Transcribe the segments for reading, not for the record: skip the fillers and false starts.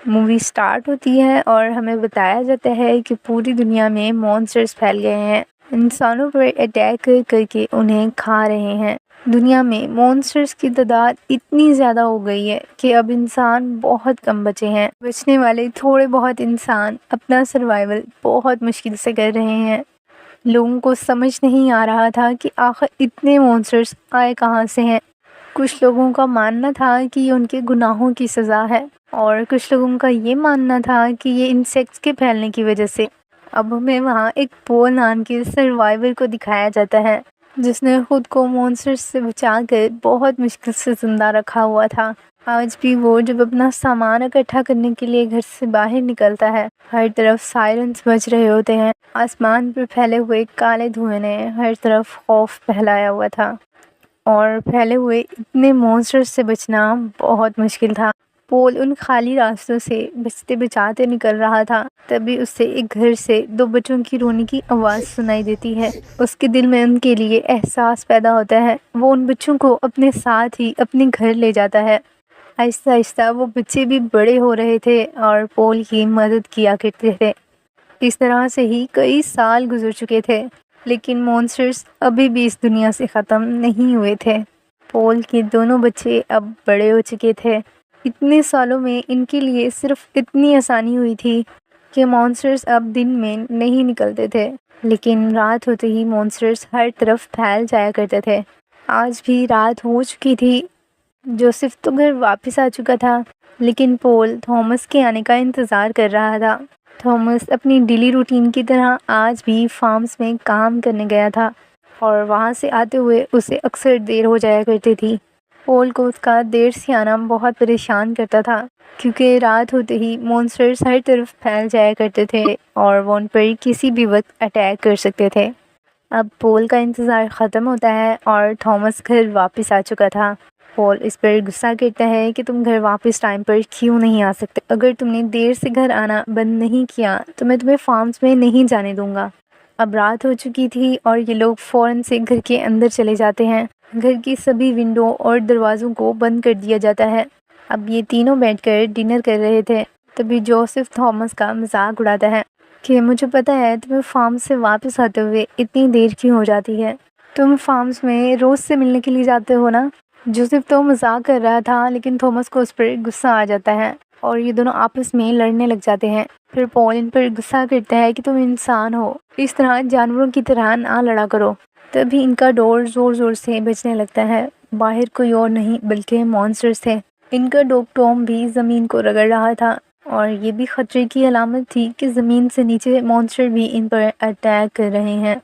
Movie start होती है और हमें बताया जाता है कि पूरी दुनिया में मॉन्स्टर्स फैल गए हैं, इंसानों पर अटैक करके उन्हें खा रहे हैं। दुनिया में मॉन्स्टर्स की तादाद इतनी ज़्यादा हो गई है कि अब इंसान बहुत कम बचे हैं। बचने वाले थोड़े बहुत इंसान अपना सर्वाइवल बहुत मुश्किल से कर रहे हैं। लोगों को समझ नहीं आ रहा था कि आखिर इतने मॉन्स्टर्स आए कहाँ से हैं। कुछ लोगों का मानना था कि ये उनके गुनाहों की सज़ा है और कुछ लोगों का ये मानना था कि ये इंसेक्ट्स के फैलने की वजह से। अब हमें वहाँ एक पोल नाम के सर्वाइवर को दिखाया जाता है जिसने खुद को मॉन्स्टर्स से बचाकर बहुत मुश्किल से ज़िंदा रखा हुआ था। आज भी वो जब अपना सामान इकट्ठा करने के लिए घर से बाहर निकलता है, हर तरफ सायरन्स बज रहे होते हैं। आसमान पर फैले हुए काले धुएं ने हर तरफ खौफ फैलाया हुआ था और फैले हुए इतने मॉन्स्टर्स से बचना बहुत मुश्किल था। पोल उन खाली रास्तों से बचते बचाते निकल रहा था, तभी उससे एक घर से 2 बच्चों की रोने की आवाज़ सुनाई देती है। उसके दिल में उनके लिए एहसास पैदा होता है। वो उन बच्चों को अपने साथ ही अपने घर ले जाता है। आहिस्ता आहिस्ता वो बच्चे भी बड़े हो रहे थे और पोल की मदद किया करते थे। इस तरह से ही कई साल गुजर चुके थे, लेकिन मॉन्स्टर्स अभी भी इस दुनिया से ख़त्म नहीं हुए थे। पोल के दोनों बच्चे अब बड़े हो चुके थे। इतने सालों में इनके लिए सिर्फ इतनी आसानी हुई थी कि मॉन्स्टर्स अब दिन में नहीं निकलते थे, लेकिन रात होते ही मॉन्स्टर्स हर तरफ फैल जाया करते थे। आज भी रात हो चुकी थी। जोसेफ तो घर वापस आ चुका था, लेकिन पोल थॉमस के आने का इंतज़ार कर रहा था। थॉमस अपनी डेली रूटीन की तरह आज भी फार्म्स में काम करने गया था और वहाँ से आते हुए उसे अक्सर देर हो जाया करती थी। पोल को उसका देर से आना बहुत परेशान करता था, क्योंकि रात होते ही मॉन्स्टर्स हर तरफ फैल जाया करते थे और वो उन पर किसी भी वक्त अटैक कर सकते थे। अब पोल का इंतज़ार ख़त्म होता है और थॉमस घर वापस आ चुका था। पोल इस पर गुस्सा करता है कि तुम घर वापस टाइम पर क्यों नहीं आ सकते। अगर तुमने देर से घर आना बंद नहीं किया तो मैं तुम्हें फार्म्स में नहीं जाने दूंगा। अब रात हो चुकी थी और ये लोग फ़ौरन से घर के अंदर चले जाते हैं। घर की सभी विंडो और दरवाज़ों को बंद कर दिया जाता है। अब ये तीनों बैठकर डिनर कर रहे थे, तभी जोसेफ थॉमस का मजाक उड़ाता है कि मुझे पता है तुम्हें फार्म से वापस आते हुए इतनी देर क्यों हो जाती है। तुम फार्म्स में रोज़ से मिलने के लिए जाते हो ना। जोसेफ तो मजाक कर रहा था, लेकिन थॉमस को उस पर गुस्सा आ जाता है और ये दोनों आपस में लड़ने लग जाते हैं। फिर पॉल इन पर गुस्सा करता है कि तुम इंसान हो, इस तरह जानवरों की तरह ना लड़ा करो। तभी इनका डोर ज़ोर ज़ोर से बजने लगता है। बाहर कोई और नहीं बल्कि मॉन्स्टर्स थे। इनका डॉग टॉम भी ज़मीन को रगड़ रहा था और ये भी खतरे की अलामत थी कि ज़मीन से नीचे मॉन्स्टर भी इन पर अटैक कर रहे हैं।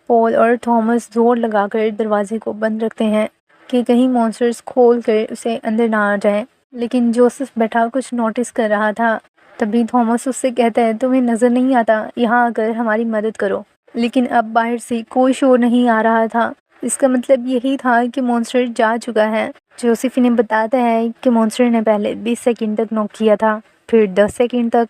पॉल और थॉमस जोर लगाकर दरवाजे को बंद रखते हैं कि कहीं मॉन्स्टर्स खोल कर उसे अंदर ना आ जाएं। लेकिन जोसेफ बैठा कुछ नोटिस कर रहा था। तभी थॉमस उससे कहता है, तुम्हें नज़र नहीं आता, यहाँ आकर हमारी मदद करो। लेकिन अब बाहर से कोई शोर नहीं आ रहा था। इसका मतलब यही था कि मॉन्स्टर जा चुका है। जोसेफ इन्हें बताता है कि मॉन्स्टर ने पहले 20 सेकंड तक नॉक किया था, फिर 10 सेकंड तक,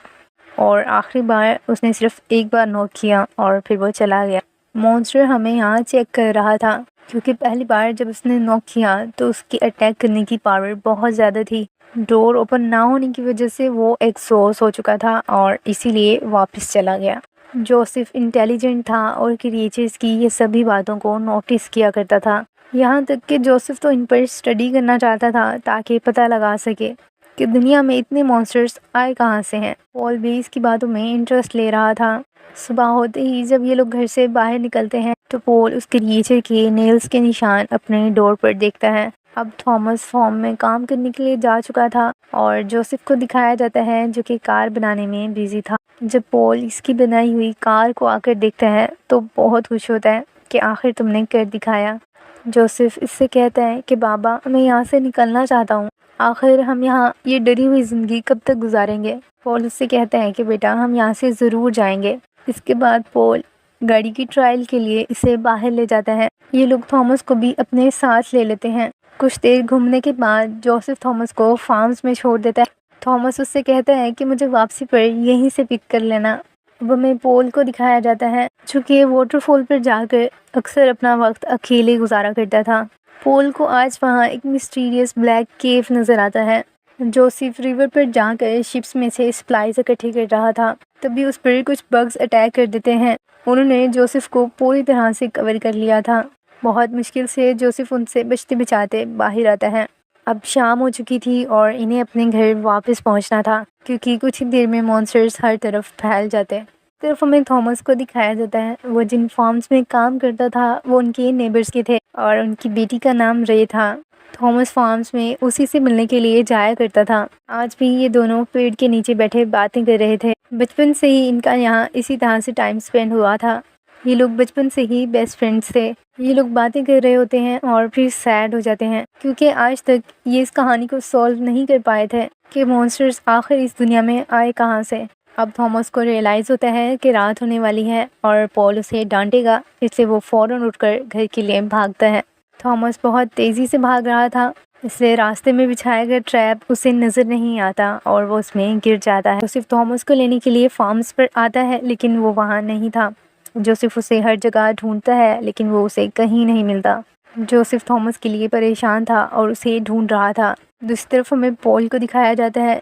और आखिरी बार उसने सिर्फ एक बार नॉक किया और फिर वो चला गया। मॉन्स्टर हमें यहाँ चेक कर रहा था, क्योंकि पहली बार जब उसने नॉक किया तो उसकी अटैक करने की पावर बहुत ज़्यादा थी। डोर ओपन ना होने की वजह से वो एग्जॉस्ट हो चुका था और इसीलिए वापस चला गया। जोसेफ इंटेलिजेंट था और क्रिएचर्स की ये सभी बातों को नोटिस किया करता था। यहाँ तक कि जोसेफ तो इन पर स्टडी करना चाहता था ताकि पता लगा सके कि दुनिया में इतने मॉन्स्टर्स आए कहाँ से हैं। पॉल भी इसकी बातों में इंटरेस्ट ले रहा था। सुबह होते ही जब ये लोग घर से बाहर निकलते हैं तो पॉल उस क्रिएचर के नेल्स के निशान अपने डोर पर देखता है। अब थॉमस फॉर्म में काम करने के लिए जा चुका था और जोसेफ को दिखाया जाता है जो कि कार बनाने में बिजी था। जब पॉल इसकी बनाई हुई कार को आकर देखता है तो बहुत खुश होता है कि आखिर तुमने कर दिखाया। जोसेफ इससे कहता है कि बाबा, मैं यहाँ से निकलना चाहता हूँ। आखिर हम यहाँ ये डरी हुई ज़िंदगी कब तक गुजारेंगे। पॉल उससे कहता है कि बेटा, हम यहाँ से ज़रूर जाएंगे। इसके बाद पॉल गाड़ी की ट्रायल के लिए इसे बाहर ले जाता है। ये लोग थॉमस को भी अपने साथ ले लेते हैं। कुछ देर घूमने के बाद जोसेफ थॉमस को फार्म्स में छोड़ देता है। थॉमस उससे कहता है कि मुझे वापसी पर यहीं से पिक कर लेना। अब हमें पॉल को दिखाया जाता है जो कि वाटरफॉल पर जाकर अक्सर अपना वक्त अकेले गुजारा करता था। पॉल को आज वहाँ एक मिस्टीरियस ब्लैक केव नज़र आता है। जोसेफ रिवर पर जाकर शिप्स में से सप्लाईज इकट्ठी कर रहा था, तभी उस पर कुछ बग्स अटैक कर देते हैं। उन्होंने जोसेफ को पूरी तरह से कवर कर लिया था। बहुत मुश्किल से जोसेफ उनसे बचते बचाते बाहर आता है। अब शाम हो चुकी थी और इन्हें अपने घर वापस पहुंचना था, क्योंकि कुछ ही देर में मॉन्स्टर्स हर तरफ फैल जाते। सिर्फ हमें थॉमस को दिखाया जाता है। वो जिन फार्म्स में काम करता था वो उनके नेबर्स के थे और उनकी बेटी का नाम रे था। थॉमस फार्म्स में उसी से मिलने के लिए जाया करता था। आज भी ये दोनों पेड़ के नीचे बैठे बातें कर रहे थे। बचपन से ही इनका यहाँ इसी तरह से टाइम स्पेंड हुआ था। ये लोग बचपन से ही बेस्ट फ्रेंड्स थे। ये लोग बातें कर रहे होते हैं और फिर सैड हो जाते हैं, क्योंकि आज तक ये इस कहानी को सॉल्व नहीं कर पाए थे कि मॉन्स्टर्स आखिर इस दुनिया में आए कहाँ से। अब थॉमस को रियलाइज़ होता है कि रात होने वाली है और पॉल उसे डांटेगा, इसलिए वो फ़ौरन उठकर घर के लिए भागता है। थॉमस बहुत तेज़ी से भाग रहा था, इसलिए रास्ते में बिछाया गया ट्रैप उसे नज़र नहीं आता और वो उसमें गिर जाता है। जोसेफ थॉमस को लेने के लिए फार्म्स पर आता है, लेकिन वो वहाँ नहीं था। जोसेफ उसे हर जगह ढूंढता है, लेकिन वो उसे कहीं नहीं मिलता। जोसेफ थॉमस के लिए परेशान था और उसे ढूंढ रहा था। दूसरी तरफ हमें पॉल को दिखाया जाता है।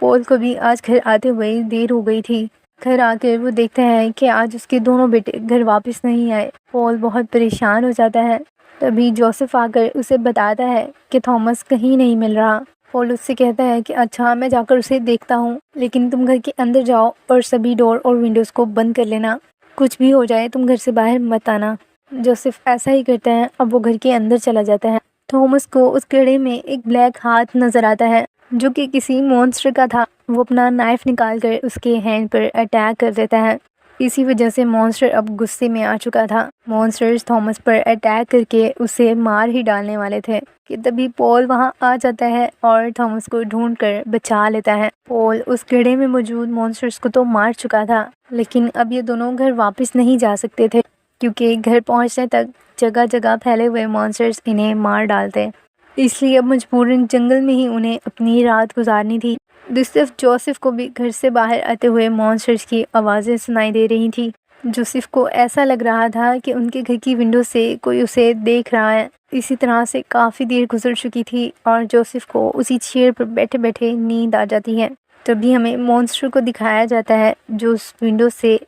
पॉल को भी आज घर आते हुए देर हो गई थी। घर आकर वो देखता है कि आज उसके दोनों बेटे घर वापस नहीं आए। पॉल बहुत परेशान हो जाता है। तभी जोसेफ आकर उसे बताता है कि थॉमस कहीं नहीं मिल रहा। पॉल उससे कहता है कि अच्छा, मैं जाकर उसे देखता हूँ, लेकिन तुम घर के अंदर जाओ और सभी डोर और विंडोज़ को बंद कर लेना। कुछ भी हो जाए तुम घर से बाहर मत आना। जोसेफ ऐसा ही करता है। अब वो घर के अंदर चला जाता है। थॉमस को उस घड़े में एक ब्लैक हाथ नज़र आता है, जो कि किसी मॉन्स्टर का था। वो अपना नाइफ निकालकर उसके हैंड पर अटैक कर देता है। इसी वजह से मॉन्स्टर अब गुस्से में आ चुका था। मॉन्स्टर्स थॉमस पर अटैक करके उसे मार ही डालने वाले थे कि तभी पॉल वहां आ जाता है और थॉमस को ढूंढकर बचा लेता है। पॉल उस घड़े में मौजूद मॉन्स्टर्स को तो मार चुका था, लेकिन अब ये दोनों घर वापस नहीं जा सकते थे, क्योंकि घर पहुंचने तक जगह जगह फैले हुए मॉन्स्टर्स इन्हें मार डालते। इसलिए अब मजबूरन जंगल में ही उन्हें अपनी रात गुजारनी थी। दूसरी तरफ जोसेफ को भी घर से बाहर आते हुए मॉन्स्टर्स की आवाज़ें सुनाई दे रही थी। जोसेफ को ऐसा लग रहा था कि उनके घर की विंडो से कोई उसे देख रहा है। इसी तरह से काफ़ी देर गुजर चुकी थी और जोसेफ को उसी चेयर पर बैठे बैठे नींद आ जाती है। तभी हमें मॉन्स्टर को दिखाया जाता है, जो उस विंडो से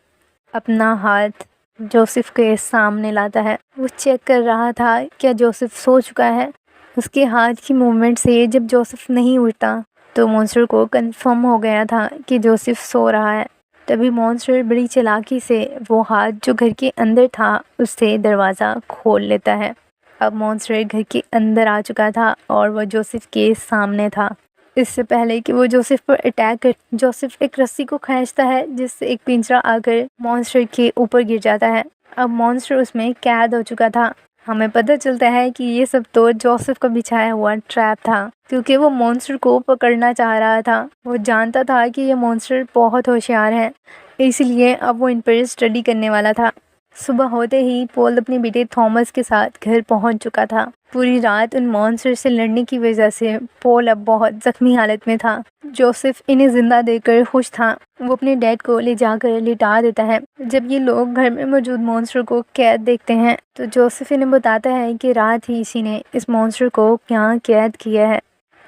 अपना हाथ जोसेफ के सामने लाता है। वो चेक कर रहा था क्या जोसेफ सो चुका है। उसके हाथ की मूवमेंट से जब जोसेफ नहीं उठता तो मॉन्स्टर को कंफर्म हो गया था कि जोसेफ सो रहा है। तभी मॉन्स्टर बड़ी चालाकी से वो हाथ जो घर के अंदर था उससे दरवाज़ा खोल लेता है। अब मॉन्स्टर घर के अंदर आ चुका था और वह जोसेफ के सामने था। इससे पहले कि वो जोसेफ पर अटैक कर, जोसेफ एक रस्सी को खींचता है, जिससे एक पिंजरा आकर मॉन्स्टर के ऊपर गिर जाता है। अब मॉन्स्टर उसमें कैद हो चुका था। हमें पता चलता है कि ये सब तो जोसेफ का बिछाया हुआ ट्रैप था, क्योंकि वो मॉन्स्टर को पकड़ना चाह रहा था। वो जानता था कि ये मॉन्स्टर बहुत होशियार है, इसलिए अब वो इन पर स्टडी करने वाला था। सुबह होते ही पॉल अपने बेटे थॉमस के साथ घर पहुंच चुका था। पूरी रात उन मॉन्स्टर से लड़ने की वजह से पॉल अब बहुत जख्मी हालत में था। जोसेफ इन्हें जिंदा देखकर खुश था। वो अपने डैड को ले जाकर लिटा देता है। जब ये लोग घर में मौजूद मॉन्स्टर को कैद देखते हैं तो जोसेफ इन्हें बताता है कि रात ही इसी ने इस मॉन्स्टर को यहाँ कैद किया है।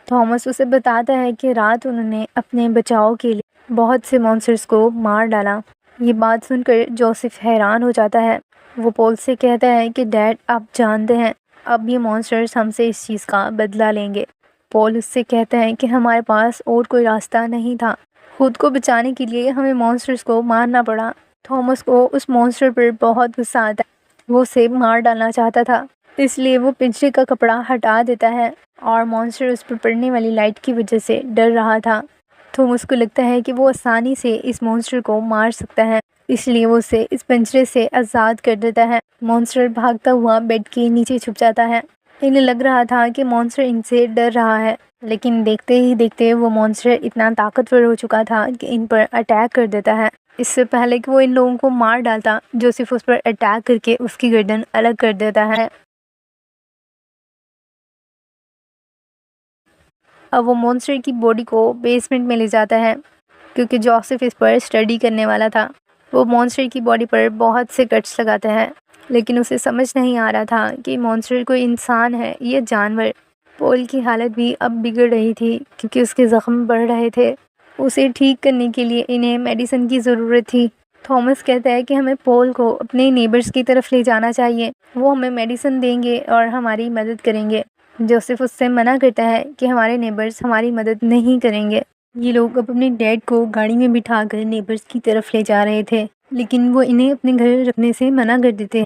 थॉमस उसे बताता है कि रात उन्होंने अपने बचाव के लिए बहुत से मॉन्स्टर्स को मार डाला। ये बात सुनकर जोसेफ हैरान हो जाता है। वो पॉल से कहता है कि डैड, आप जानते हैं अब ये मॉन्स्टर्स हमसे इस चीज़ का बदला लेंगे। पॉल उससे कहता है कि हमारे पास और कोई रास्ता नहीं था, खुद को बचाने के लिए हमें मॉन्स्टर्स को मारना पड़ा। थॉमस को उस मॉन्स्टर पर बहुत गुस्सा आता है। वो उसे मार डालना चाहता था, इसलिए वो पिंजरे का कपड़ा हटा देता है और मॉन्स्टर उस पर पड़ने वाली लाइट की वजह से डर रहा था। थॉमस को लगता है कि वो आसानी से इस मॉन्स्टर को मार सकता है, इसलिए वो उसे इस पिंजरे से आज़ाद कर देता है। मॉन्स्टर भागता हुआ बेड के नीचे छुप जाता है। इन्हें लग रहा था कि मॉन्स्टर इनसे डर रहा है, लेकिन देखते ही देखते वो मॉन्स्टर इतना ताकतवर हो चुका था कि इन पर अटैक कर देता है। इससे पहले कि वो इन लोगों को मार डालता, जोसेफ उस पर अटैक करके उसकी गर्दन अलग कर देता है। अब वो मॉन्स्टर की बॉडी को बेसमेंट में ले जाता है, क्योंकि जोसेफ इस पर स्टडी करने वाला था। वो मॉन्स्टर की बॉडी पर बहुत से कट्स लगाता है, लेकिन उसे समझ नहीं आ रहा था कि मॉन्स्टर कोई इंसान है या जानवर। पॉल की हालत भी अब बिगड़ रही थी क्योंकि उसके ज़ख्म बढ़ रहे थे। उसे ठीक करने के लिए इन्हें मेडिसिन की ज़रूरत थी। थॉमस कहता है कि हमें पॉल को अपने नेबर्स की तरफ ले जाना चाहिए, वो हमें मेडिसिन देंगे और हमारी मदद करेंगे। जोसेफ उससे मना करता है कि हमारे नेबर्स हमारी मदद नहीं करेंगे। ये लोग अब अपने डैड को गाड़ी में बिठाकर नेबर्स की तरफ ले जा रहे थे, लेकिन वो इन्हें अपने घर रखने से मना कर देते।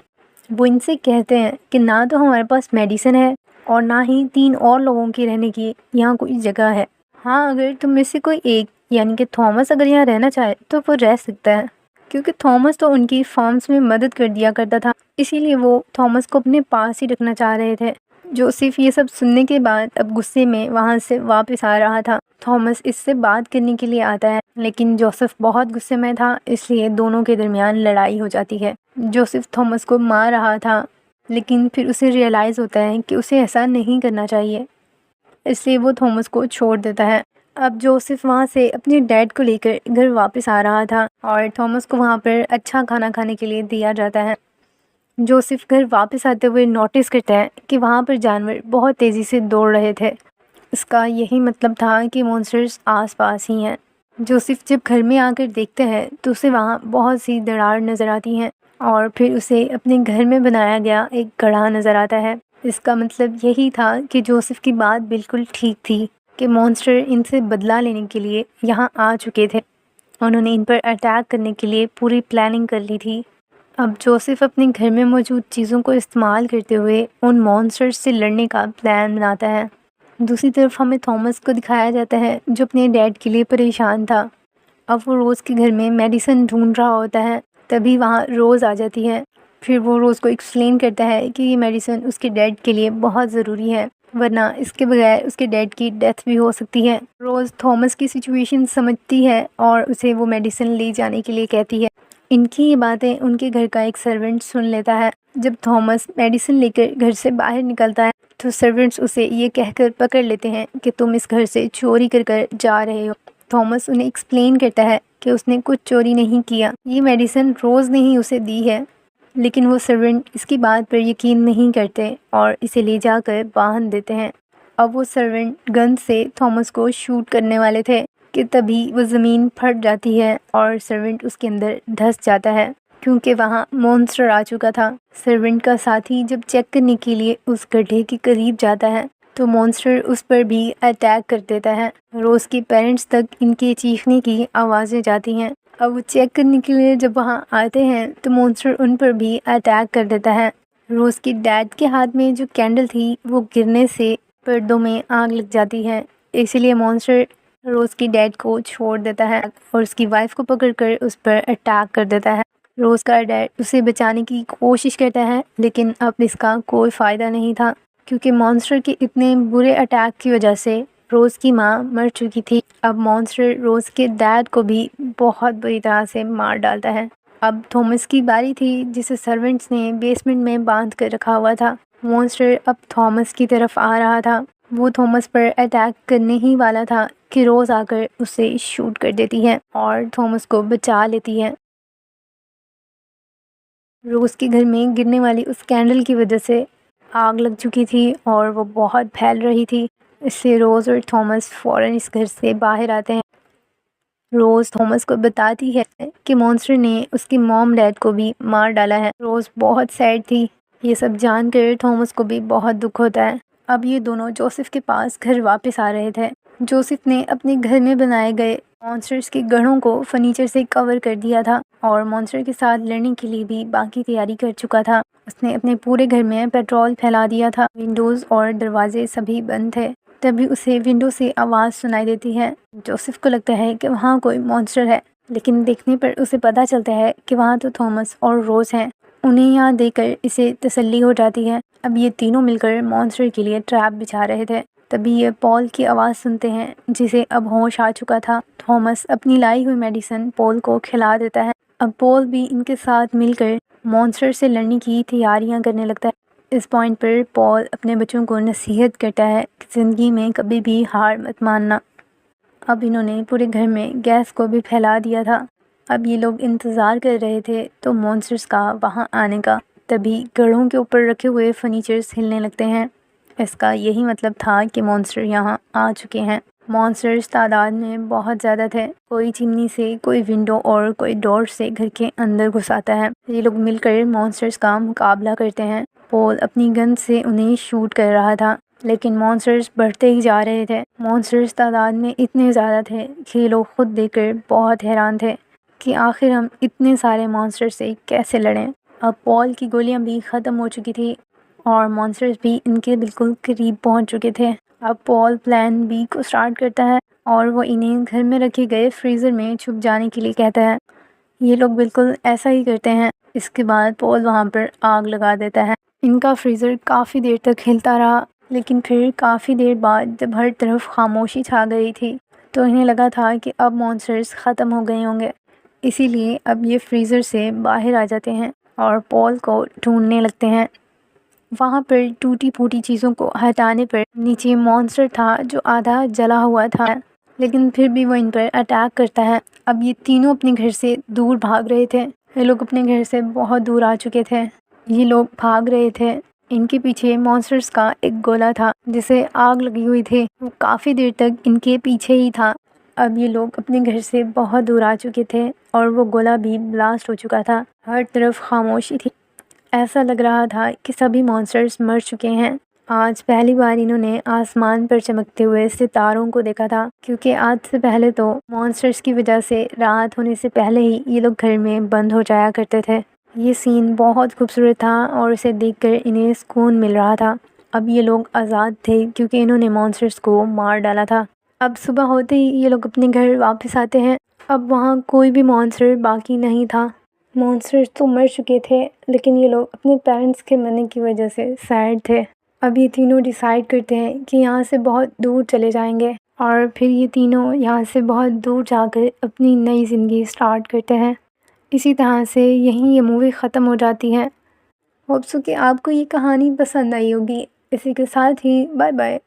वो इनसे कहते हैं कि ना तो हमारे पास मेडिसिन है और ना ही 3 और लोगों की रहने की यहाँ कोई जगह है। हाँ, अगर तुम में से कोई एक यानी कि थॉमस अगर यहाँ रहना चाहे तो वो रह सकता है, क्योंकि थॉमस तो उनकी फार्म्स में मदद कर दिया करता था, इसीलिए वो थॉमस को अपने पास ही रखना चाह रहे थे। जोसेफ ये सब सुनने के बाद अब गुस्से में वहाँ से वापस आ रहा था। थॉमस इससे बात करने के लिए आता है, लेकिन जोसेफ बहुत गुस्से में था, इसलिए दोनों के दरमियान लड़ाई हो जाती है। जोसेफ थॉमस को मार रहा था, लेकिन फिर उसे रियलाइज़ होता है कि उसे ऐसा नहीं करना चाहिए, इसलिए वो थॉमस को छोड़ देता है। अब जोसेफ वहाँ से अपने डैड को लेकर घर वापस आ रहा था और थॉमस को वहाँ पर अच्छा खाना खाने के लिए दिया जाता है। जोसेफ घर वापस आते हुए नोटिस करता है कि वहाँ पर जानवर बहुत तेज़ी से दौड़ रहे थे। इसका यही मतलब था कि मॉन्स्टर्स आसपास ही हैं। जोसेफ जब घर में आकर देखता है तो उसे वहाँ बहुत सी दरार नज़र आती हैं और फिर उसे अपने घर में बनाया गया एक गड्ढा नज़र आता है। इसका मतलब यही था कि जोसेफ की बात बिल्कुल ठीक थी कि मॉन्स्टर इनसे बदला लेने के लिए यहाँ आ चुके थे। उन्होंने इन पर अटैक करने के लिए पूरी प्लानिंग कर ली थी। अब जोसेफ अपने घर में मौजूद चीज़ों को इस्तेमाल करते हुए उन मॉन्स्टर्स से लड़ने का प्लान बनाता है। दूसरी तरफ हमें थॉमस को दिखाया जाता है जो अपने डैड के लिए परेशान था। अब वो रोज़ के घर में मेडिसिन ढूंढ रहा होता है, तभी वहाँ रोज़ आ जाती है। फिर वो रोज़ को एक्सप्लेन करता है कि ये मेडिसिन उसके डैड के लिए बहुत ज़रूरी है, वरना इसके बगैर उसके डैड की डेथ भी हो सकती है। रोज़ थॉमस की सिचुएशन समझती है और उसे वो मेडिसिन ले जाने के लिए कहती है। इनकी ये बातें उनके घर का एक सर्वेंट सुन लेता है। जब थॉमस मेडिसिन लेकर घर से बाहर निकलता है तो सर्वेंट्स उसे ये कहकर पकड़ लेते हैं कि तुम इस घर से चोरी कर कर जा रहे हो। थॉमस उन्हें एक्सप्लेन करता है कि उसने कुछ चोरी नहीं किया, ये मेडिसिन रोज़ ने ही उसे दी है। लेकिन वो सर्वेंट इसकी बात पर यकीन नहीं करते और इसे ले जाकर बांध देते हैं। अब वो सर्वेंट गन से थॉमस को शूट करने वाले थे कि तभी वो ज़मीन फट जाती है और सर्वेंट उसके अंदर धंस जाता है, क्योंकि वहाँ मॉन्स्टर आ चुका था। सर्वेंट का साथी जब चेक करने के लिए उस गड्ढे के करीब जाता है तो मॉन्स्टर उस पर भी अटैक कर देता है। रोज़ के पेरेंट्स तक इनके चीखने की आवाज़ें जाती हैं। अब वो चेक करने के लिए जब वहाँ आते हैं तो मॉन्स्टर उन पर भी अटैक कर देता है। रोज़ के डैड के हाथ में जो कैंडल थी वो गिरने से पर्दों में आग लग जाती है, इसलिए मॉन्स्टर रोज़ की डैड को छोड़ देता है और उसकी वाइफ को पकड़कर उस पर अटैक कर देता है। रोज़ का डैड उसे बचाने की कोशिश करता है, लेकिन अब इसका कोई फ़ायदा नहीं था, क्योंकि मॉन्स्टर के इतने बुरे अटैक की वजह से रोज़ की माँ मर चुकी थी। अब मॉन्स्टर रोज़ के डैड को भी बहुत बुरी तरह से मार डालता है। अब थॉमस की बारी थी, जिसे सर्वेंट्स ने बेसमेंट में बांध कर रखा हुआ था। मॉन्स्टर अब थॉमस की तरफ आ रहा था। वो थॉमस पर अटैक करने ही वाला था कि रोज़ आकर उसे शूट कर देती है और थॉमस को बचा लेती है। रोज़ के घर में गिरने वाली उस कैंडल की वजह से आग लग चुकी थी और वो बहुत फैल रही थी, इससे रोज़ और थॉमस फ़ौरन इस घर से बाहर आते हैं। रोज़ थॉमस को बताती है कि मॉन्स्टर ने उसकी मॉम डैड को भी मार डाला है। रोज़ बहुत सैड थी। ये सब जानकर थॉमस को भी बहुत दुख होता है। अब ये दोनों जोसेफ के पास घर वापस आ रहे थे। जोसेफ ने अपने घर में बनाए गए मॉन्स्टर्स के गढ़ों को फर्नीचर से कवर कर दिया था और मॉन्स्टर के साथ लड़ने के लिए भी बाकी तैयारी कर चुका था। उसने अपने पूरे घर में पेट्रोल फैला दिया था। विंडोज़ और दरवाजे सभी बंद थे। तभी उसे विंडो से आवाज़ सुनाई देती है। जोसेफ को लगता है कि वहाँ कोई मॉन्स्टर है, लेकिन देखने पर उसे पता चलता है कि वहाँ तो थॉमस और रोज़ हैं। उन्हें यहाँ देखकर इसे तसल्ली हो जाती है। अब ये तीनों मिलकर मॉन्स्टर के लिए ट्रैप बिछा रहे थे। तभी ये पॉल की आवाज़ सुनते हैं, जिसे अब होश आ चुका था। थॉमस अपनी लाई हुई मेडिसिन पॉल को खिला देता है। अब पॉल भी इनके साथ मिलकर मॉन्स्टर से लड़ने की तैयारियां करने लगता है। इस पॉइंट पर पॉल अपने बच्चों को नसीहत करता है कि ज़िंदगी में कभी भी हार मत मानना। अब इन्होंने पूरे घर में गैस को भी फैला दिया था। अब ये लोग इंतज़ार कर रहे थे तो मॉन्स्टर्स का वहाँ आने का। तभी गढ़ों के ऊपर रखे हुए फर्नीचर्स हिलने लगते हैं इसका यही मतलब था कि मॉन्स्टर यहाँ आ चुके हैं। मॉन्स्टर्स तादाद में बहुत ज़्यादा थे। कोई चिमनी से, कोई विंडो और कोई डोर से घर के अंदर घुस आता है। ये लोग मिलकर मॉन्स्टर्स का मुकाबला करते हैं। पॉल अपनी गन से उन्हें शूट कर रहा था, लेकिन मॉन्स्टर्स बढ़ते ही जा रहे थे। मॉन्स्टर्स तादाद में इतने ज़्यादा थे कि ये लोग खुद देखकर बहुत हैरान थे कि आखिर हम इतने सारे मॉन्स्टर्स से कैसे लड़ें। अब पॉल की गोलियां भी ख़त्म हो चुकी थी और मॉन्स्टर्स भी इनके बिल्कुल करीब पहुंच चुके थे। अब पॉल प्लान बी को स्टार्ट करता है और वो इन्हें घर में रखे गए फ्रीज़र में छुप जाने के लिए कहता है। ये लोग बिल्कुल ऐसा ही करते हैं। इसके बाद पॉल वहाँ पर आग लगा देता है। इनका फ्रीज़र काफ़ी देर तक हिलता रहा, लेकिन फिर काफ़ी देर बाद जब हर तरफ खामोशी छा गई थी तो इन्हें लगा था कि अब मॉन्स्टर्स ख़त्म हो गए होंगे। इसीलिए अब ये फ्रीज़र से बाहर आ जाते हैं और पॉल को ढूंढने लगते हैं। वहाँ पर टूटी फूटी चीज़ों को हटाने पर नीचे मॉन्स्टर था जो आधा जला हुआ था, लेकिन फिर भी वो इन पर अटैक करता है। अब ये तीनों अपने घर से दूर भाग रहे थे। ये लोग अपने घर से बहुत दूर आ चुके थे। ये लोग भाग रहे थे। इनके पीछे मॉन्स्टर्स का एक गोला था जिसे आग लगी हुई थी। वो काफ़ी देर तक इनके पीछे ही था। अब ये लोग अपने घर से बहुत दूर आ चुके थे और वो गोला भी ब्लास्ट हो चुका था। हर तरफ खामोशी थी। ऐसा लग रहा था कि सभी मॉन्स्टर्स मर चुके हैं। आज पहली बार इन्होंने आसमान पर चमकते हुए सितारों को देखा था, क्योंकि आज से पहले तो मॉन्स्टर्स की वजह से रात होने से पहले ही ये लोग घर में बंद हो जाया करते थे। ये सीन बहुत खूबसूरत था और इसे देखकर इन्हें सुकून मिल रहा था। अब ये लोग आज़ाद थे क्योंकि इन्होंने मॉन्स्टर्स को मार डाला था। अब सुबह होते ही ये लोग अपने घर वापस आते हैं। अब वहाँ कोई भी मॉन्स्टर बाकी नहीं था। मॉन्स्टर्स तो मर चुके थे, लेकिन ये लोग अपने पेरेंट्स के मरने की वजह से सैड थे। अब ये तीनों डिसाइड करते हैं कि यहाँ से बहुत दूर चले जाएंगे और फिर ये तीनों यहाँ से बहुत दूर जाकर अपनी नई ज़िंदगी स्टार्ट करते हैं। इसी तरह से यहीं ये मूवी ख़त्म हो जाती है। होप सो कि आपको ये कहानी पसंद आई होगी। इसी के साथ ही बाय बाय।